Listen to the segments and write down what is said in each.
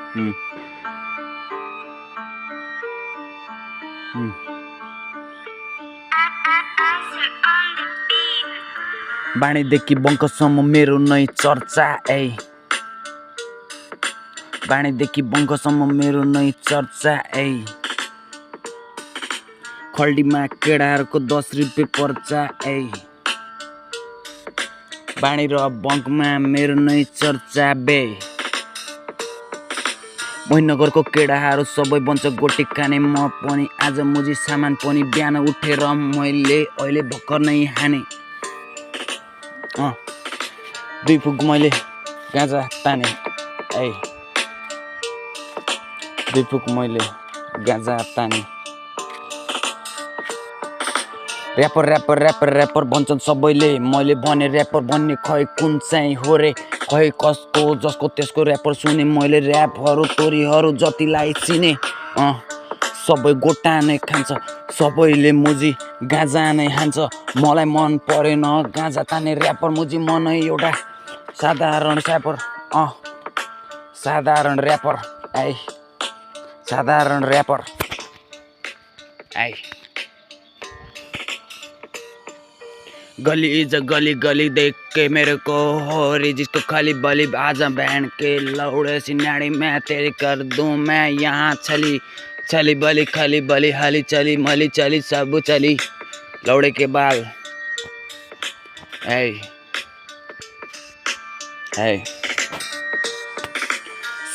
हम्म, हम्म। बाणीदेखि बङ्कसम्म मेरो नै चर्चा ए बाणीदेखि बङ्कसम्म मेरो नै चर्चा ए खल्डीमा केडाहरूको 10 रुपियाँ पर्चा ए बाणी र बङ्कमा मेरो नै चर्चा बे मोहिनगरको केडाहरू सबै बन्छ गोटी खाने म पनि आज मुजी सामान पनि बिहान उठेर मैले अहिले भर्खर नै हाने 2 फुक मैले गाँजा ताने ए 2 फुक मैले गाँजा ताने ऱ्यापर ऱ्यापर ऱ्यापर ऱ्यापर भन्छन् सबैले मैले भने ऱ्यापर भन्ने खै कुन चाहिँ हो रे खै कसको जसको त्यसको ऱ्यापर सुने मैले ऱ्यापहरू तोरीहरू जतिलाई चिने सबै गोटा नै खान्छ सबैले मुजी गाँजा नै हान्छ मलाई मन परेन गाँजा ताने ऱ्यापर मुजी मन एउटा साधारण ऱ्यापर साधारण ऱ्यापर आई साधारण ऱ्यापर आई गली इज गली गली देख के मेरे को हो रही जिसको खाली बली आज बहन के लौड़े सिनाड़ी मैं तेरी कर दूं मैं यहाँ चली चली बली खाली बली हाली चली मली चली सब चली लौड़े के बाल ए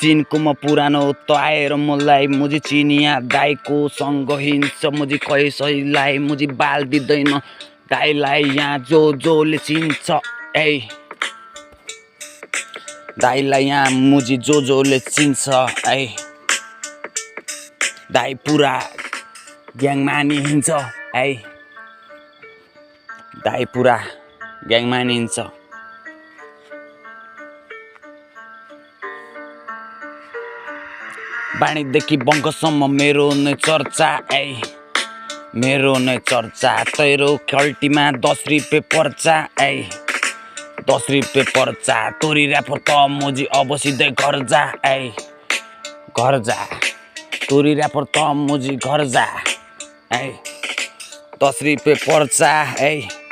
सिनको म पुरानो त आएर मलाई मुजी चिनिया दाइको सँग हिँड्छ मुजी खै सहीलाई मुजी बाल दिँदैन दाइलाई यहाँ जोले चिन्छ ए दाइलाई यहाँ मुजी जोले चिन्छ ए दाइ पुरा ग्याङमा नि हिँड्छ ए दाइ पुरा ग्याङमा नि हिँड्छ बाणीदेखि बङ्कसम्म मेरो नै चर्चा ए मेरो नै चर्चा तेरो खल्टीमा 10 रुपियाँ पर्चा ए 10 रुपियाँ पर्चा तोरी ऱ्यापर त मुजी अब सिधै घर जा ए घर जा तोरी ऱ्यापर त मुजी घर जा ए 10 रुपियाँ पर्चा ए